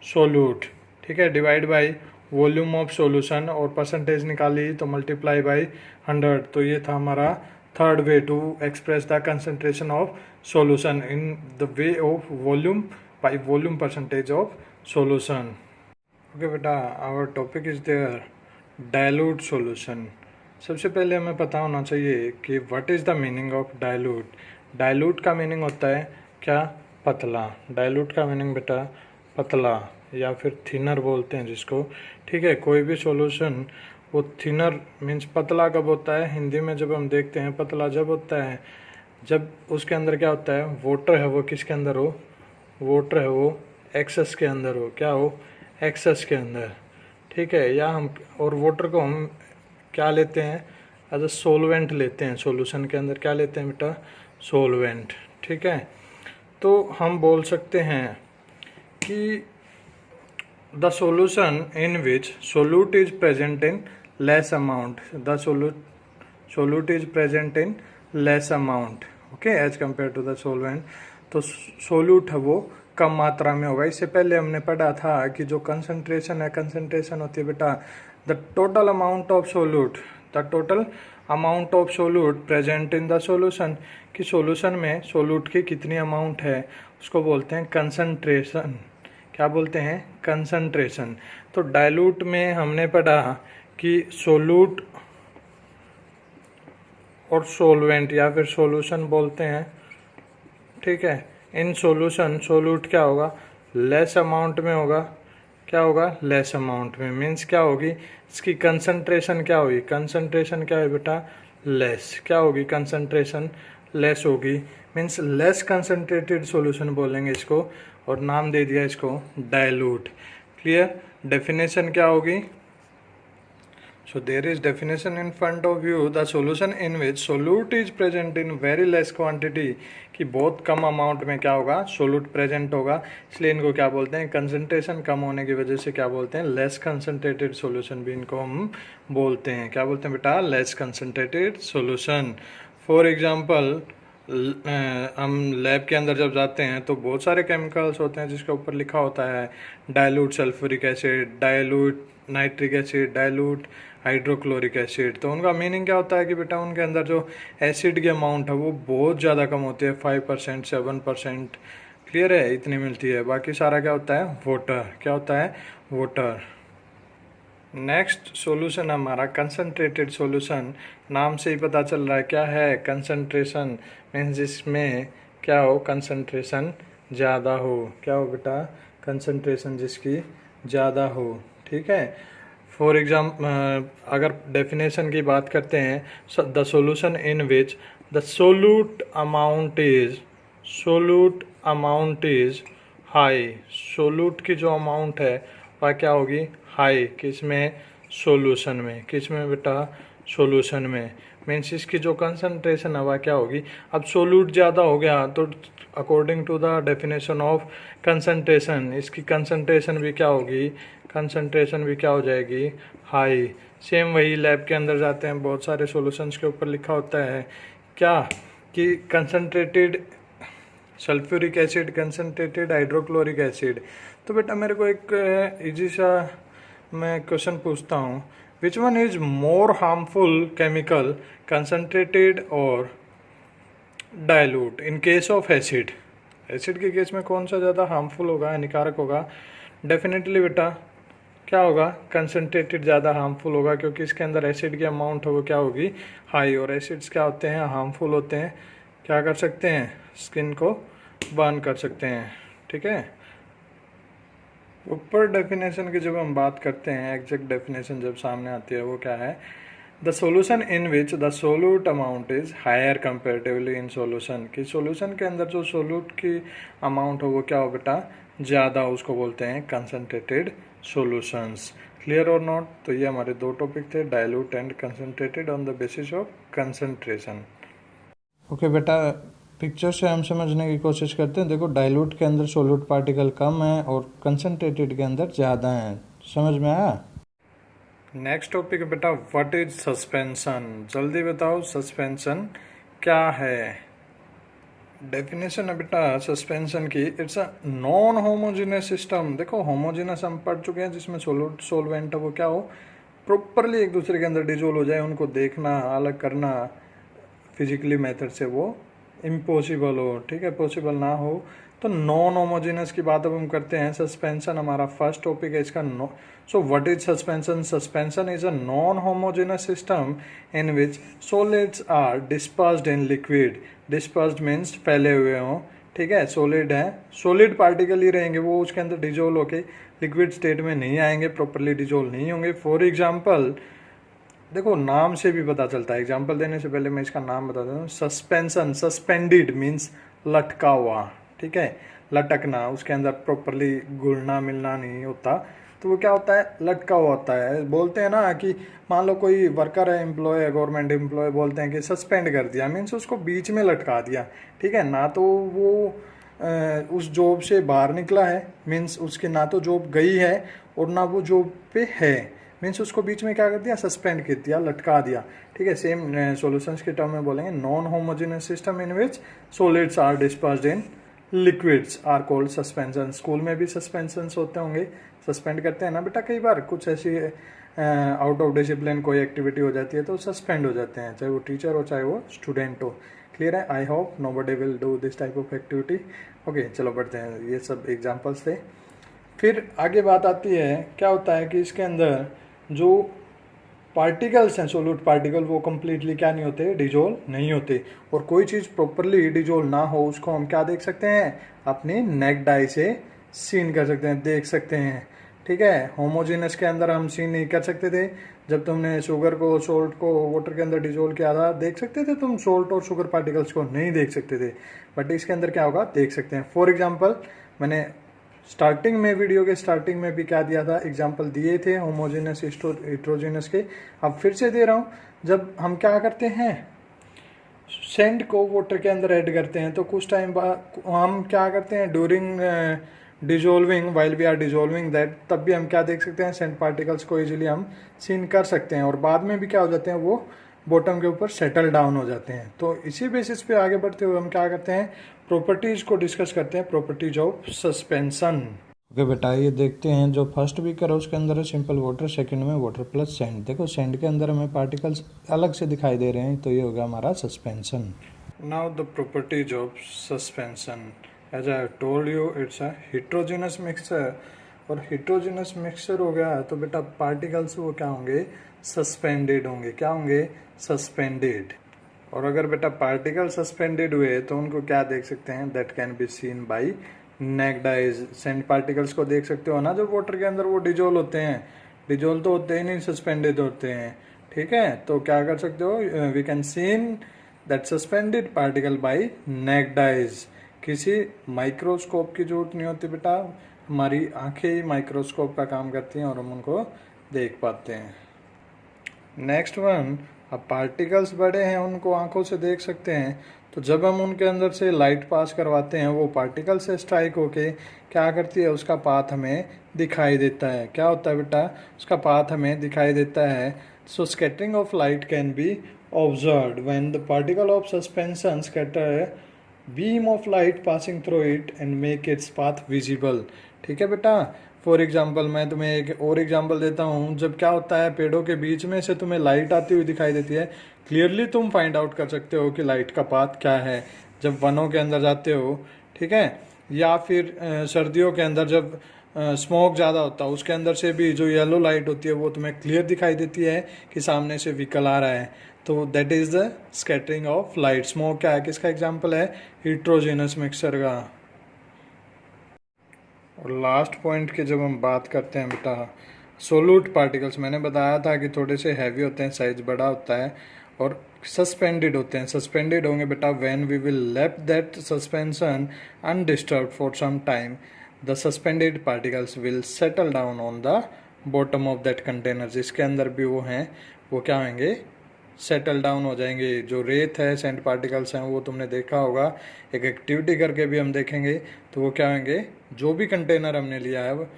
सोल्यूट, ठीक है, divide by volume of solution, और परसेंटेज निकाली तो मल्टीप्लाई बाई 100। तो ये था हमारा third way to express the concentration of solution in the way of volume by volume percentage of solution. Okay बेटा, our topic is there dilute solution. सबसे पहले हमें पता होना चाहिए कि what is the meaning of dilute. Dilute का मीनिंग होता है क्या, पतला। डायलूट का मीनिंग बेटा पतला या फिर थिनर बोलते हैं जिसको, ठीक है। कोई भी सॉल्यूशन वो थिनर मीन्स पतला कब होता है, हिंदी में जब हम देखते हैं पतला जब होता है जब उसके अंदर क्या होता है, वाटर है वो किसके अंदर हो, वाटर है वो एक्सेस के अंदर हो, क्या हो, एक्सेस के अंदर, ठीक है। या हम और वाटर को हम क्या लेते हैं, एज अ सोलवेंट लेते हैं, सॉल्यूशन के अंदर क्या लेते हैं बेटा, सोलवेंट, ठीक है। तो हम बोल सकते हैं कि the solution in which solute is present in less amount, the solute is present in less amount, okay, as compare to the solvent. तो सोल्यूट है वो कम मात्रा में होगा। इससे पहले हमने पढ़ा था कि जो कंसंट्रेशन है, कंसंट्रेशन होती है बेटा the total amount of solute, the total amount of solute present in the solution, कि सॉल्यूशन में सोल्यूट की कितनी अमाउंट है उसको बोलते हैं कंसंट्रेशन। क्या बोलते हैं, कंसंट्रेशन। तो डाइल्यूट में हमने पढ़ा कि सोल्यूट और सोलवेंट या फिर सॉल्यूशन बोलते हैं, ठीक है। इन सॉल्यूशन सोल्यूट क्या होगा, लेस अमाउंट में होगा, क्या होगा, लेस अमाउंट में, मीन्स क्या होगी, इसकी कंसंट्रेशन क्या होगी, कंसंट्रेशन क्या है बेटा, लेस, क्या होगी, कंसंट्रेशन लेस होगी, मीन्स लेस कंसंट्रेटेड सॉल्यूशन बोलेंगे इसको, और नाम दे दिया इसको डाइल्यूट। क्लियर, डेफिनेशन क्या होगी, so there is definition in front of you, the solution in which solute is present in very less quantity, कि बहुत कम अमाउंट में क्या होगा, सोल्यूट प्रेजेंट होगा, इसलिए इनको क्या बोलते हैं, कंसंट्रेशन कम होने की वजह से क्या बोलते हैं, लेस कंसंट्रेटेड सॉल्यूशन भी इनको हम बोलते हैं, क्या बोलते हैं बेटा, less concentrated solution. For example हम लैब के अंदर जब जाते हैं तो बहुत सारे केमिकल्स होते हैं जिसके ऊपर लिखा होता है dilute sulphuric acid, dilute nitric acid, dilute hydrochloric acid. तो उनका मीनिंग क्या होता है कि बेटा उनके अंदर जो एसिड की अमाउंट है वो बहुत ज़्यादा कम होती है, 5%, 7%, क्लियर है, इतनी मिलती है। बाकी सारा क्या होता है, वाटर, क्या होता है, वाटर। नेक्स्ट सॉल्यूशन हमारा कंसंट्रेटेड सॉल्यूशन, नाम से ही पता चल रहा है क्या है, कंसंट्रेशन, मीन्स जिसमें क्या हो, कंसंट्रेशन ज़्यादा हो, क्या हो बेटा, कंसंट्रेशन जिसकी ज़्यादा हो, ठीक है। फॉर एग्जाम्पल अगर डेफिनेशन की बात करते हैं, the solution in which the solute amount is high, solute की जो अमाउंट है वह क्या होगी, हाई, किस में, सॉल्यूशन में, किस में बेटा, सॉल्यूशन में, मीन्स इसकी जो कंसंट्रेशन है वह क्या होगी। अब सोल्यूट ज़्यादा हो गया तो according to the definition of concentration इसकी कंसंट्रेशन भी क्या होगी, कंसंट्रेशन भी क्या हो जाएगी, हाई। सेम वही लैब के अंदर जाते हैं, बहुत सारे सॉल्यूशंस के ऊपर लिखा होता है क्या, कि concentrated sulphuric acid, concentrated hydrochloric acid. तो बेटा मेरे को एक इजी सा मैं क्वेश्चन पूछता हूँ, which one is more harmful chemical, concentrated और dilute in case of acid. Acid के केस में कौन सा ज़्यादा हार्मफुल होगा, हानिकारक होगा, डेफिनेटली बेटा क्या होगा, कंसंट्रेटेड ज़्यादा हार्मफुल होगा, क्योंकि इसके अंदर एसिड की अमाउंट है वो क्या होगी, हाई, और एसिड्स क्या होते हैं, हार्मफुल होते हैं, क्या कर सकते हैं, स्किन को बर्न कर सकते हैं, ठीक है। ऊपर डेफिनेशन की जब हम बात करते हैं, एग्जैक्ट डेफिनेशन जब सामने आती है वो क्या है, the solution in which the solute amount is higher comparatively in solution, कि सोल्यूशन के अंदर जो सोल्यूट की अमाउंट हो वो क्या हो बेटा, ज़्यादा, उसको बोलते हैं concentrated solutions. Clear or not. तो ये हमारे दो टॉपिक थे, dilute and concentrated on the basis of concentration. Okay बेटा, पिक्चर से हम समझने की कोशिश करते हैं। देखो डाइल्यूट के अंदर सोल्यूट पार्टिकल कम है और कंसंट्रेटेड के अंदर ज़्यादा है, समझ में आया। नेक्स्ट टॉपिक बेटा, व्हाट इज सस्पेंशन। जल्दी बताओ सस्पेंशन क्या है। डेफिनेशन है बेटा सस्पेंशन की, it's a non homogeneous system. देखो होमोजेनियस हम पढ़ चुके हैं जिसमें सोलवेंट है वो क्या हो, प्रॉपरली एक दूसरे के अंदर डिजोल्व हो जाए, उनको देखना अलग करना फिजिकली मेथड से वो इम्पॉसिबल हो, ठीक है, पॉसिबल ना हो। तो नॉन होमोजेनियस की बात अब हम करते हैं। सस्पेंशन हमारा फर्स्ट टॉपिक है इसका। So what is suspension? Suspension is a non homogeneous system in which solids are dispersed in liquid. Dispersed means फैले हुए हों, ठीक है, सॉलिड है, सॉलिड पार्टिकल ही रहेंगे वो, उसके अंदर डिजोल्व होके लिक्विड स्टेट में नहीं आएंगे, प्रॉपरली डिजोल्व नहीं होंगे। फॉर एग्जाम्पल देखो नाम से भी पता चलता है, एग्जाम्पल देने से पहले मैं इसका नाम बता देता हूँ। सस्पेंशन, सस्पेंडेड मीन्स लटका हुआ, ठीक है, लटकना, उसके अंदर प्रॉपरली घुलना मिलना नहीं होता, तो वो क्या होता है, लटका हुआ होता है। बोलते हैं ना कि मान लो कोई वर्कर है, एम्प्लॉय है, गवर्नमेंट एम्प्लॉय, बोलते हैं कि सस्पेंड कर दिया, मीन्स उसको बीच में लटका दिया, ठीक है, ना तो वो उस जॉब से बाहर निकला है, मीन्स उसकी ना तो जॉब गई है और ना वो जॉब पे है, मीन्स उसको बीच में क्या कर दिया, सस्पेंड कर दिया, लटका दिया, ठीक है। सेम सॉल्यूशंस के टर्म में बोलेंगे non homogeneous system in which solids are dispersed in liquids are called suspension. School में भी सस्पेंशंस होते होंगे, सस्पेंड करते हैं ना बेटा, कई बार कुछ ऐसी आउट ऑफ डिसिप्लिन कोई एक्टिविटी हो जाती है तो सस्पेंड हो जाते हैं, चाहे वो टीचर हो चाहे वो स्टूडेंट हो। क्लियर है? I hope nobody will do this type of activity. Okay चलो बढ़ते हैं, ये सब एग्जाम्पल्स थे। फिर आगे बात आती है, क्या होता है कि इसके अंदर जो पार्टिकल्स हैं, सोल्यूट पार्टिकल, वो कम्प्लीटली क्या नहीं होते, डिजोल्व नहीं होते। और कोई चीज़ प्रॉपरली डिजोल्व ना हो उसको हम क्या देख सकते हैं, अपनी नेक्ड आई से सीन कर सकते हैं, देख सकते हैं, ठीक है। होमोजेनस के अंदर हम सीन नहीं कर सकते थे, जब तुमने शुगर को, सोल्ट को वाटर के अंदर डिजोल्व किया था, देख सकते थे तुम सोल्ट और शुगर पार्टिकल्स को, नहीं देख सकते थे, बट इसके अंदर क्या होगा, देख सकते हैं। फॉर एग्जाम्पल मैंने स्टार्टिंग में, वीडियो के स्टार्टिंग में भी क्या दिया था, एग्जाम्पल दिए थे होमोजेनस हेट्रोजेनस के, अब फिर से दे रहा हूँ। जब हम क्या करते हैं, सेंड को वाटर के अंदर ऐड करते हैं, तो कुछ टाइम बाद हम क्या करते हैं, during dissolving, while we are dissolving that, तब भी हम क्या देख सकते हैं, सेंड पार्टिकल्स को इजीली हम सीन कर सकते हैं, और बाद में भी क्या हो जाते हैं, वो बॉटम के ऊपर सेटल डाउन हो जाते हैं। तो इसी बेसिस पे आगे बढ़ते हुए हम क्या करते हैं, प्रॉपर्टीज को डिस्कस करते हैं, प्रॉपर्टीज ऑफ सस्पेंशन। ओके बेटा, ये देखते हैं जो फर्स्ट वीकर है उसके अंदर है सिंपल वाटर, सेकंड में वाटर प्लस सैंड। देखो सैंड के अंदर हमें पार्टिकल्स अलग से दिखाई दे रहे हैं, तो ये होगा हमारा suspension. Now the properties of suspension, as I told you it's a heterogeneous mixture, और हेट्रोजेनस मिक्सचर हो गया तो बेटा पार्टिकल्स वो क्या होंगे, सस्पेंडेड होंगे। क्या होंगे, सस्पेंडेड। और अगर बेटा पार्टिकल सस्पेंडेड हुए तो उनको क्या देख सकते हैं, that can be seen by naked eyes. Send particles को देख सकते हो ना, जो वाटर के अंदर वो डिजोल्व होते हैं, डिजोल्व तो होते ही नहीं, सस्पेंडेड होते हैं, ठीक है। तो क्या कर सकते हो, we can seen that suspended particle by naked eyes. किसी माइक्रोस्कोप की जरूरत नहीं होती बेटा, हमारी आंखें ही माइक्रोस्कोप का काम करती हैं और हम उनको देख पाते हैं। नेक्स्ट वन, अब पार्टिकल्स बड़े हैं, उनको आंखों से देख सकते हैं, तो जब हम उनके अंदर से लाइट पास करवाते हैं, वो पार्टिकल से स्ट्राइक होके क्या करती है, उसका पाथ हमें दिखाई देता है। क्या होता है बेटा, उसका पाथ हमें दिखाई देता है। So scattering of light can be observed when the particle of suspension scatter beam of light passing through it and make its path visible. ठीक है बेटा। फॉर एग्जाम्पल मैं तुम्हें एक और एग्जाम्पल देता हूँ। जब क्या होता है, पेड़ों के बीच में से तुम्हें लाइट आती हुई दिखाई देती है, क्लियरली तुम फाइंड आउट कर सकते हो कि लाइट का पाथ क्या है जब वनों के अंदर जाते हो, ठीक है। या फिर सर्दियों के अंदर जब स्मोक ज़्यादा होता है, उसके अंदर से भी जो येलो लाइट होती है वो तुम्हें क्लियर दिखाई देती है कि सामने से व्हीकल आ रहा है। तो that is the scattering of light. Smoke क्या है, किसका एग्जाम्पल है, हेट्रोजेनस मिक्सचर का। और लास्ट पॉइंट की जब हम बात करते हैं बेटा, सोल्यूट पार्टिकल्स, मैंने बताया था कि थोड़े से हैवी होते हैं, साइज बड़ा होता है और सस्पेंडेड होते हैं। सस्पेंडेड होंगे बेटा when we will left that suspension undisturbed for some time, the suspended particles will settle down on the bottom of that container. जिसके अंदर भी वो हैं वो क्या होंगे, सेटल डाउन हो जाएंगे। जो रेत है, सैंड पार्टिकल्स हैं, वो तुमने देखा होगा, एक एक्टिविटी करके भी हम देखेंगे। तो वो क्या होंगे, जो भी कंटेनर हमने लिया है,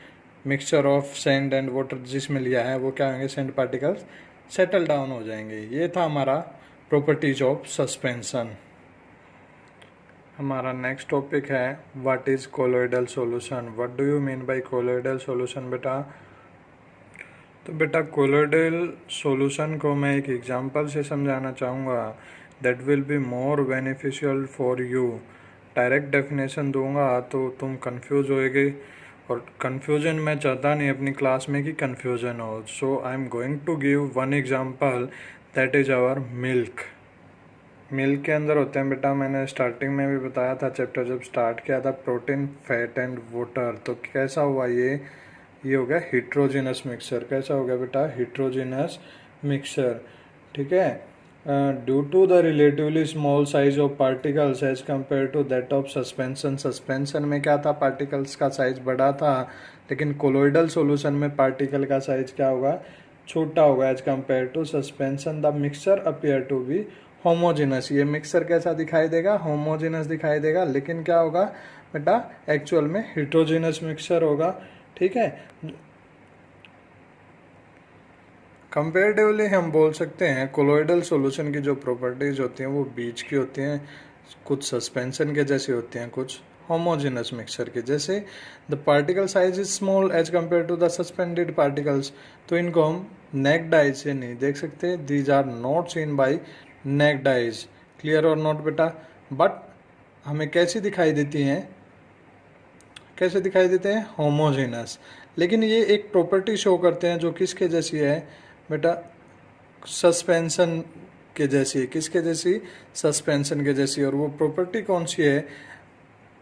mixture of sand and water जिसमें लिया है, वो क्या होंगे, सैंड पार्टिकल्स सेटल डाउन हो जाएंगे। ये था हमारा प्रॉपर्टीज ऑफ सस्पेंशन। हमारा नेक्स्ट टॉपिक है what is colloidal solution. What do you mean by colloidal solution बेटा? तो बेटा कोलोइडल सॉल्यूशन को मैं एक एग्जांपल से समझाना चाहूँगा that will be more beneficial for you. Direct definition दूंगा तो तुम कंफ्यूज होएगे, और कन्फ्यूजन मैं चाहता नहीं अपनी क्लास में कि कन्फ्यूजन हो। So I am going to give one example that is our milk. Milk के अंदर होते हैं बेटा, मैंने स्टार्टिंग में भी बताया था चैप्टर जब स्टार्ट किया था, प्रोटीन, फैट एंड वाटर। तो कैसा हुआ ये हो गया हिट्रोजिनस मिक्सचर। कैसा हो गया बेटा? Heterogeneous mixture. ठीक है। Due to the relatively small size of particles as compare to that of suspension. Suspension में क्या था? पार्टिकल्स का साइज बड़ा था, लेकिन कोलोइडल सॉल्यूशन में पार्टिकल का साइज क्या होगा? छोटा होगा as compare to suspension. The mixture appear to be homogeneous. ये मिक्सचर कैसा दिखाई देगा? होमोजेनस दिखाई देगा, लेकिन क्या होगा बेटा? एक्चुअल में हिट्रोजेनस मिक्सचर होगा। ठीक है। कंपेरेटिवली हम बोल सकते हैं कोलोइडल सॉल्यूशन की जो प्रॉपर्टीज होती हैं वो बीच की होती हैं, कुछ सस्पेंशन के जैसी होती हैं, कुछ होमोजेनस मिक्सचर के जैसे। The particle size is small as compare to the suspended particles. तो इनको हम नेक्ड आइज से नहीं देख सकते, these are not seen by naked eyes. Clear or not बेटा? बट हमें कैसी दिखाई देती हैं? कैसे दिखाई देते हैं? होमोजेनस। लेकिन ये एक प्रॉपर्टी शो करते हैं जो किसके जैसी है बेटा? सस्पेंशन के जैसी। किसके जैसी? सस्पेंशन के जैसी। और वो प्रॉपर्टी कौन सी है?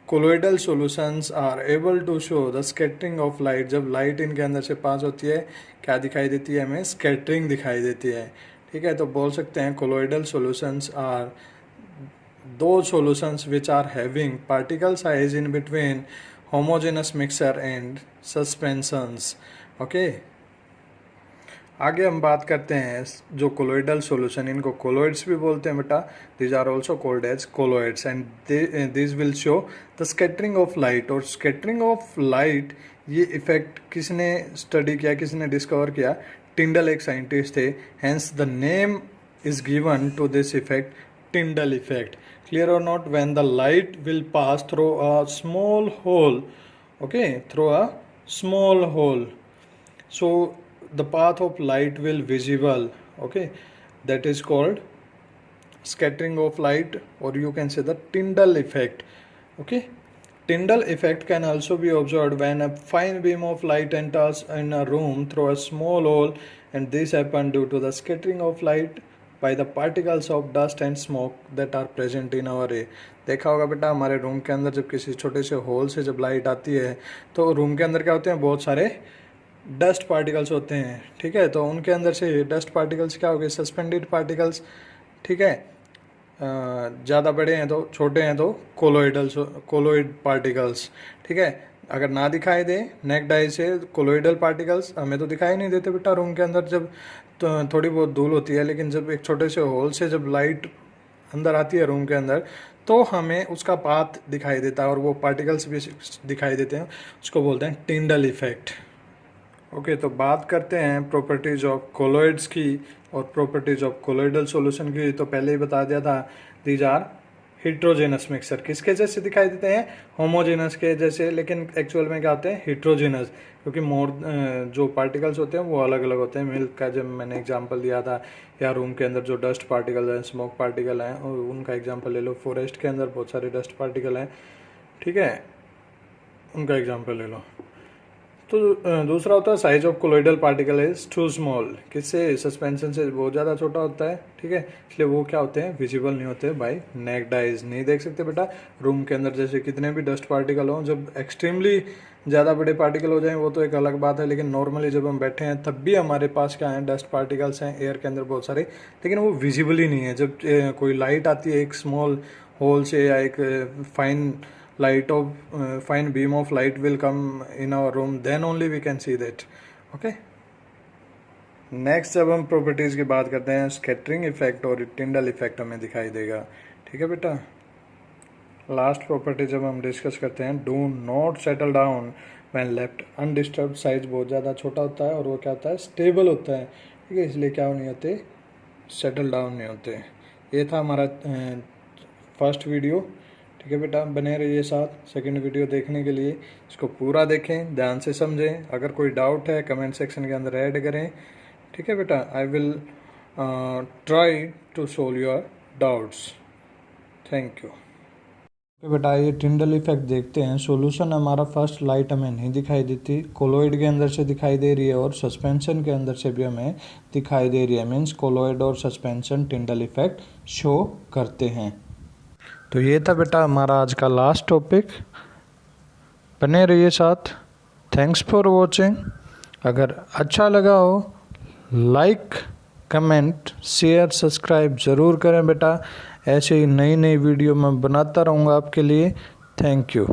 Colloidal solutions are able to show the scattering of light. जब लाइट इनके अंदर से पास होती है क्या दिखाई देती है? हमें स्कैटरिंग दिखाई देती है। ठीक है। तो बोल सकते हैं colloidal solutions are those solutions which are having particle size in between homogeneous mixture and suspensions. Okay. आगे हम बात करते हैं जो कोलोइडल सॉल्यूशन, इनको कोलोइड्स भी बोलते हैं बेटा। These are also called as colloids and this will show the scattering of light. और स्कैटरिंग ऑफ लाइट ये इफेक्ट किसने स्टडी किया, किसने डिस्कवर किया? टिंडल एक साइंटिस्ट थे। Hence the name is given to this effect Tyndall effect. Clear or not? When the light will pass through a small hole, okay, through a small hole, so the path of light will visible, okay, that is called scattering of light, or you can say the Tyndall effect. Okay. Tyndall effect can also be observed when a fine beam of light enters in a room through a small hole, and this happens due to the scattering of light by the particles of dust and smoke that are present in our ray। देखा होगा बेटा हमारे रूम के अंदर जब किसी छोटे से होल से जब लाइट आती है तो रूम के अंदर क्या होते हैं? बहुत सारे डस्ट पार्टिकल्स होते हैं। ठीक है। तो उनके अंदर से डस्ट पार्टिकल्स क्या हो गए? Suspended particles. ठीक है। ज़्यादा बड़े हैं तो, छोटे हैं तो कोलोइड पार्टिकल्स। ठीक है। अगर ना दिखाई दे नेक्ड आई से कोलोइडल पार्टिकल्स, हमें तो दिखाई नहीं देते बेटा रूम के अंदर जब तो थोड़ी बहुत धूल होती है, लेकिन जब एक छोटे से होल से जब लाइट अंदर आती है रूम के अंदर तो हमें उसका पाथ दिखाई देता है और वो पार्टिकल्स भी दिखाई देते हैं। उसको बोलते हैं टिंडल इफेक्ट। ओके। तो बात करते हैं प्रॉपर्टीज ऑफ कोलोइड्स की और प्रॉपर्टीज ऑफ कोलोइडल सॉल्यूशन की। तो पहले ही बता दिया था, दीज आर हिट्रोजेनस मिक्सचर। किसके जैसे दिखाई देते हैं? होमोजेनस के जैसे, लेकिन एक्चुअल में क्या होते हैं? हिट्रोजेनस, क्योंकि जो पार्टिकल्स होते हैं वो अलग अलग होते हैं। मिल्क का जब मैंने एग्जांपल दिया था, या रूम के अंदर जो डस्ट पार्टिकल हैं, स्मोक पार्टिकल हैं, और उनका एग्जांपल ले लो। फॉरेस्ट के अंदर बहुत सारे डस्ट पार्टिकल हैं। ठीक है। उनका एग्जाम्पल ले लो। तो दूसरा होता है size of colloidal particle is too small. किससे? सस्पेंशन से बहुत ज़्यादा छोटा होता है। ठीक है। इसलिए वो क्या होते हैं? विजिबल नहीं होते बाय नेक्ड आइज। नहीं देख सकते बेटा रूम के अंदर जैसे कितने भी डस्ट पार्टिकल हों। जब एक्सट्रीमली ज़्यादा बड़े पार्टिकल हो जाएं वो तो एक अलग बात है, लेकिन नॉर्मली जब हम बैठे हैं तब भी हमारे पास क्या है? डस्ट पार्टिकल्स हैं एयर के अंदर बहुत सारे, लेकिन वो विजिबल ही नहीं है। जब कोई लाइट आती है एक स्मॉल होल से, या एक fine beam of light will come in our room, then only we can see that। okay। Next जब हम प्रॉपर्टीज की बात करते हैं, स्कैटरिंग इफेक्ट और टिंडल इफेक्ट हमें दिखाई देगा। ठीक है बेटा। लास्ट प्रॉपर्टी जब हम डिस्कस करते हैं, do not settle down when left undisturbed. Size बहुत ज़्यादा छोटा होता है और वो क्या होता है? स्टेबल होता है। ठीक है। इसलिए क्या नहीं होते? सेटल डाउन नहीं होते। ये था हमारा फर्स्ट वीडियो। ठीक है बेटा, बने रहिए साथ सेकंड वीडियो देखने के लिए। इसको पूरा देखें, ध्यान से समझें। अगर कोई डाउट है कमेंट सेक्शन के अंदर ऐड करें। ठीक है बेटा, I will try to solve your doubts. Thank you. बेटा ये टिंडल इफेक्ट देखते हैं। सॉल्यूशन हमारा फर्स्ट लाइट हमें नहीं दिखाई देती, कोलॉइड के अंदर से दिखाई दे रही है और सस्पेंशन के अंदर से भी हमें दिखाई दे रही है। मीन्स कोलॉइड और सस्पेंशन टिंडल इफेक्ट शो करते हैं। तो ये था बेटा हमारा आज का लास्ट टॉपिक। बने रहिए साथ। Thanks for watching. अगर अच्छा लगा हो लाइक, कमेंट, शेयर, सब्सक्राइब ज़रूर करें बेटा। ऐसे ही नई नई वीडियो मैं बनाता रहूँगा आपके लिए। Thank you.